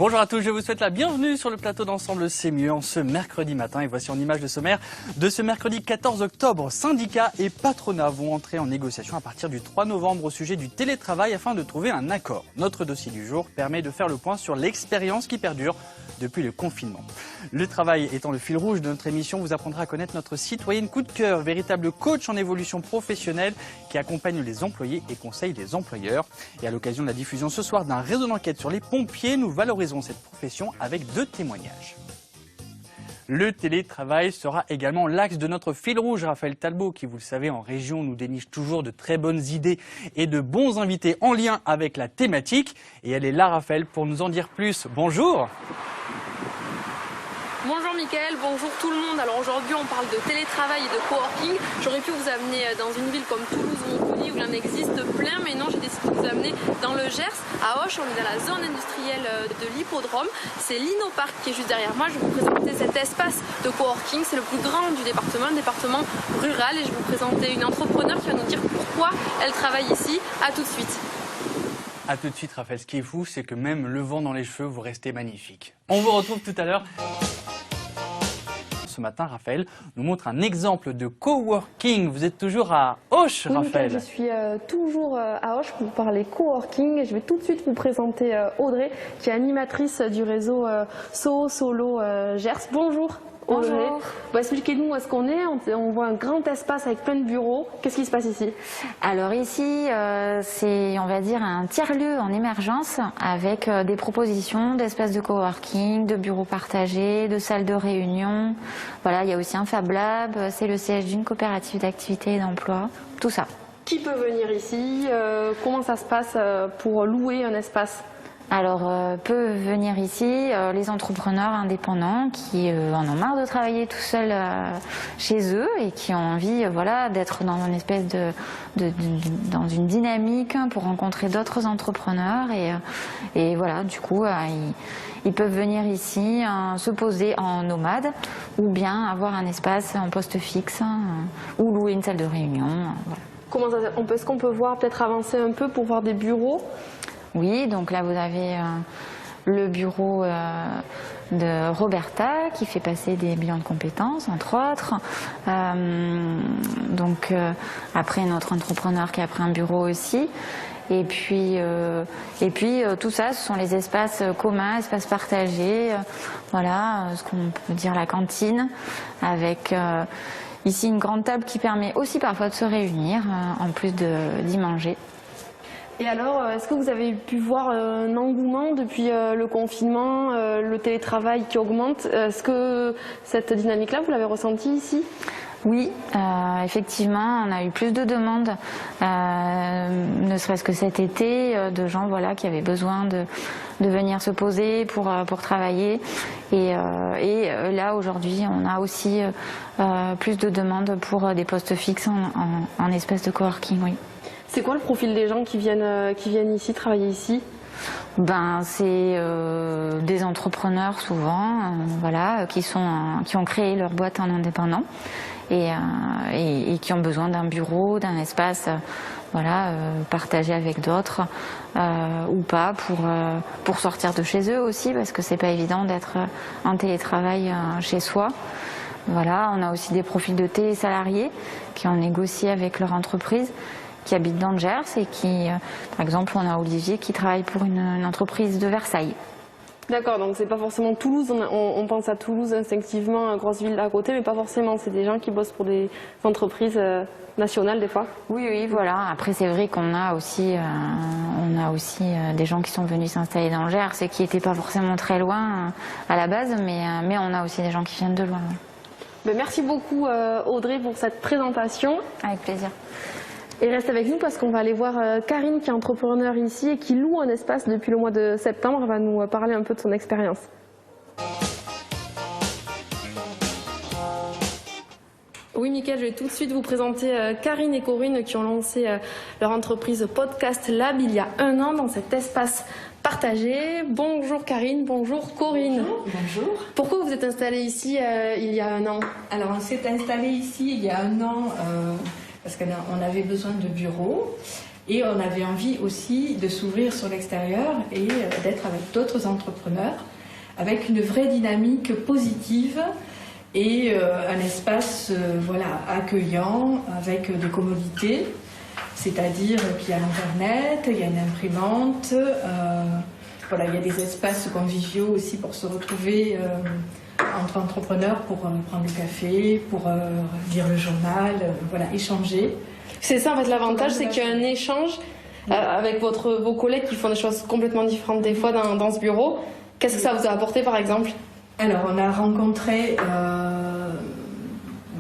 Bonjour à tous, je vous souhaite la bienvenue sur le plateau d'Ensemble C'est mieux en ce mercredi matin. Et voici en image de sommaire de ce mercredi 14 octobre. Syndicats et patronat vont entrer en négociation à partir du 3 novembre au sujet du télétravail afin de trouver un accord. Notre dossier du jour permet de faire le point sur l'expérience qui perdure depuis le confinement. Le travail étant le fil rouge de notre émission, vous apprendrez à connaître notre citoyenne coup de cœur, véritable coach en évolution professionnelle qui accompagne les employés et conseille les employeurs. Et à l'occasion de la diffusion ce soir d'un réseau d'enquête sur les pompiers, nous valorisons cette profession avec 2 témoignages. Le télétravail sera également l'axe de notre fil rouge. Raphaël Talbot, qui vous le savez en région nous déniche toujours de très bonnes idées et de bons invités en lien avec la thématique. Et elle est là, Raphaël, pour nous en dire plus. Bonjour. Bonjour Mickaël, bonjour tout le monde. Alors aujourd'hui on parle de télétravail et de coworking. J'aurais pu vous amener dans une ville comme Toulouse ou Montpellier où il en existe plein, mais non, j'ai décidé de vous amener dans le Gers, à Auch. On est dans la zone industrielle de l'Hippodrome. C'est l'Innopark qui est juste derrière moi. Je vais vous présenter cet espace de coworking. C'est le plus grand du département, le département rural. Et je vais vous présenter une entrepreneur qui va nous dire pourquoi elle travaille ici. A tout de suite. A tout de suite, Raphaël. Ce qui est fou, c'est que même le vent dans les cheveux, vous restez magnifique. On vous retrouve tout à l'heure. Ce matin, Raphaël nous montre un exemple de coworking. Vous êtes toujours à Auch, oui, Raphaël. Je suis toujours à Auch pour parler coworking. Et je vais tout de suite vous présenter Audrey, qui est animatrice du réseau Solo Gers. Bonjour. Bonjour. Bon, expliquez-nous où est-ce qu'on est. On voit un grand espace avec plein de bureaux. Qu'est-ce qui se passe ici? Alors ici, c'est, on va dire, un tiers-lieu en émergence avec des propositions d'espaces de coworking, de bureaux partagés, de salles de réunion. Voilà, il y a aussi un Fab Lab, c'est le siège d'une coopérative d'activité et d'emploi, tout ça. Qui peut venir ici? Comment ça se passe pour louer un espace? Alors, peuvent venir ici les entrepreneurs indépendants qui en ont marre de travailler tout seuls chez eux et qui ont envie voilà, d'être dans une espèce dans une dynamique pour rencontrer d'autres entrepreneurs. Et voilà, du coup, ils peuvent venir ici se poser en nomade ou bien avoir un espace en poste fixe ou louer une salle de réunion. Voilà. Est-ce qu'on peut voir, peut-être avancer un peu pour voir des bureaux? Oui, donc là vous avez le bureau de Roberta qui fait passer des bilans de compétences, entre autres. Après notre entrepreneur qui a pris un bureau aussi. Et puis tout ça, ce sont les espaces communs, espaces partagés. Voilà, ce qu'on peut dire la cantine, avec ici une grande table qui permet aussi parfois de se réunir, en plus d'y manger. Et alors, est-ce que vous avez pu voir un engouement depuis le confinement, le télétravail qui augmente? Est-ce que cette dynamique-là, vous l'avez ressentie ici? Oui, effectivement, on a eu plus de demandes, ne serait-ce que cet été, de gens voilà, qui avaient besoin de venir se poser pour travailler. Et là, aujourd'hui, on a aussi plus de demandes pour des postes fixes en espace de coworking, oui. C'est quoi le profil des gens qui viennent ici, travailler ici? C'est des entrepreneurs souvent, voilà, qui ont créé leur boîte en indépendant et qui ont besoin d'un bureau, d'un espace, voilà, partagé avec d'autres ou pas pour sortir de chez eux aussi, parce que c'est pas évident d'être en télétravail chez soi. Voilà, on a aussi des profils de télésalariés qui ont négocié avec leur entreprise, qui habitent dans le Gers et qui, par exemple, on a Olivier qui travaille pour une entreprise de Versailles. D'accord, donc c'est pas forcément Toulouse, on pense à Toulouse instinctivement, grosse ville à côté, mais pas forcément, c'est des gens qui bossent pour des entreprises nationales des fois. Oui, voilà. Après c'est vrai qu'on a aussi, des gens qui sont venus s'installer dans le Gers et qui n'étaient pas forcément très loin à la base, mais on a aussi des gens qui viennent de loin. Oui. Merci beaucoup Audrey pour cette présentation. Avec plaisir. Et reste avec nous parce qu'on va aller voir Karine qui est entrepreneur ici et qui loue un espace depuis le mois de septembre. Elle va nous parler un peu de son expérience. Oui, Mickaël, je vais tout de suite vous présenter Karine et Corinne qui ont lancé leur entreprise Podcast Lab il y a 1 an dans cet espace partagé. Bonjour Karine, bonjour Corinne. Bonjour. Pourquoi vous êtes installée ici il y a 1 an? Alors on s'est installé ici il y a 1 an parce qu'on avait besoin de bureaux Et on avait envie aussi de s'ouvrir sur l'extérieur et d'être avec d'autres entrepreneurs, avec une vraie dynamique positive et un espace accueillant, avec des commodités, c'est-à-dire qu'il y a Internet, il y a une imprimante, il y a des espaces conviviaux aussi pour se retrouver entre entrepreneurs pour prendre le café, pour lire le journal, échanger. C'est ça en fait l'avantage, c'est qu'il y a un échange avec vos collègues qui font des choses complètement différentes des fois dans ce bureau. Qu'est-ce que ça vous a apporté par exemple? Alors on a rencontré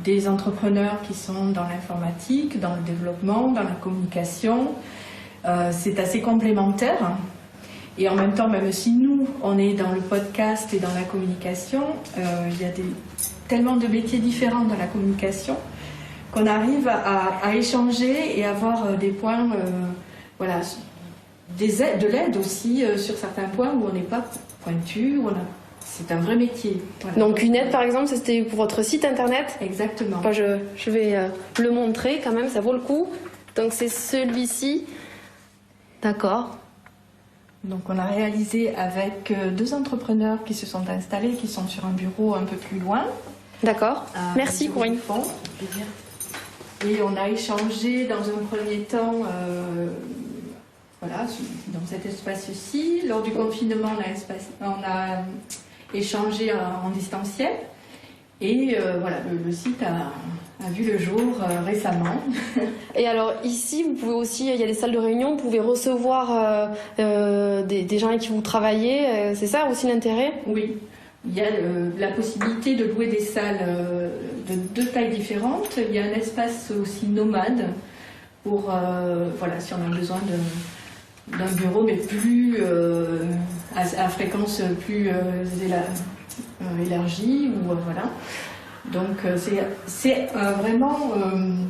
des entrepreneurs qui sont dans l'informatique, dans le développement, dans la communication. C'est assez complémentaire. Et en même temps, même si nous, on est dans le podcast et dans la communication, il y a tellement de métiers différents dans la communication qu'on arrive à échanger et avoir des points, de l'aide aussi sur certains points où on n'est pas pointu, c'est un vrai métier. Voilà. Donc une aide par exemple, c'était pour votre site internet? Exactement. Enfin, je vais le montrer quand même, ça vaut le coup. Donc c'est celui-ci. D'accord. Donc on a réalisé avec 2 entrepreneurs qui se sont installés, qui sont sur un bureau un peu plus loin. D'accord. Merci Corinne. Et on a échangé dans un premier temps, dans cet espace-ci. Lors du confinement, on a échangé en distanciel. Et le site a vu le jour récemment. Et alors ici, vous pouvez aussi, il y a des salles de réunion, vous pouvez recevoir des gens avec qui vous travaillez. C'est ça aussi l'intérêt? Oui. Il y a la possibilité de louer des salles de 2 tailles différentes. Il y a un espace aussi nomade pour, si on a besoin d'un bureau, mais plus à fréquence plus élargie. Donc c'est vraiment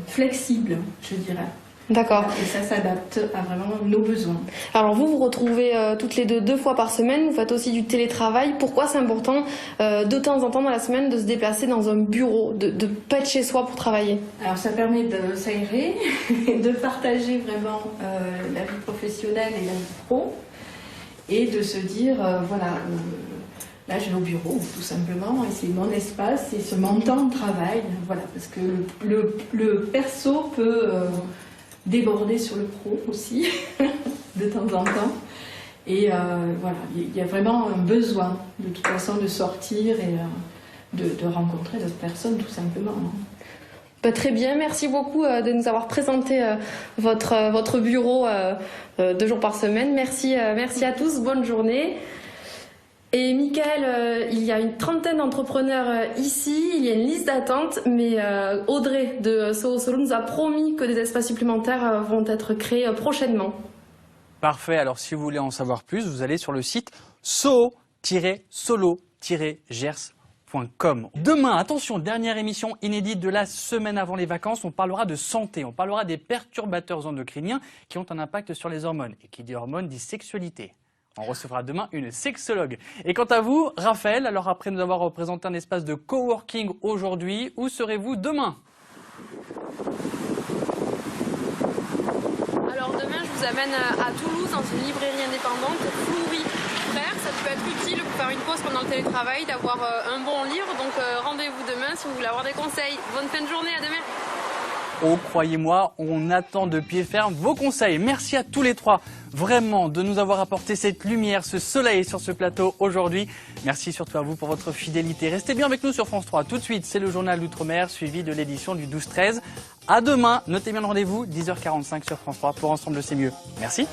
flexible, je dirais. D'accord. Et ça s'adapte à vraiment nos besoins. Alors vous retrouvez toutes les 2 fois par semaine, vous faites aussi du télétravail. Pourquoi c'est important de temps en temps dans la semaine de se déplacer dans un bureau, de ne pas être chez soi pour travailler? Alors ça permet de s'aérer, de partager vraiment la vie professionnelle et la vie pro, et de se dire, là je vais au bureau tout simplement, et c'est mon espace, et c'est mon temps de travail, parce que le perso peut déborder sur le pro aussi, de temps en temps. Et il y a vraiment un besoin, de toute façon, de sortir et de rencontrer d'autres personnes, tout simplement. Très bien, merci beaucoup de nous avoir présenté votre bureau 2 jours par semaine. Merci à tous, bonne journée. Et Michael, il y a une 30aine d'entrepreneurs ici, il y a une liste d'attente, mais Audrey de Soho Solo nous a promis que des espaces supplémentaires vont être créés prochainement. Parfait, alors si vous voulez en savoir plus, vous allez sur le site soho-solo-gers.com. Demain, attention, dernière émission inédite de la semaine avant les vacances, on parlera de santé, on parlera des perturbateurs endocriniens qui ont un impact sur les hormones. Et qui dit hormones dit sexualité. On recevra demain une sexologue. Et quant à vous, Raphaël, alors après nous avoir représenté un espace de coworking aujourd'hui, où serez-vous demain? Alors demain, je vous amène à Toulouse dans une librairie indépendante, Fleury Frères. Ça peut être utile pour faire une pause pendant le télétravail, d'avoir un bon livre. Donc rendez-vous demain si vous voulez avoir des conseils. Bonne fin de journée, à demain. Oh, croyez-moi, on attend de pied ferme vos conseils. Merci à tous les 3, vraiment, de nous avoir apporté cette lumière, ce soleil sur ce plateau aujourd'hui. Merci surtout à vous pour votre fidélité. Restez bien avec nous sur France 3. Tout de suite, c'est le journal d'Outre-mer, suivi de l'édition du 12-13. À demain, notez bien le rendez-vous, 10h45 sur France 3 pour Ensemble c'est mieux. Merci.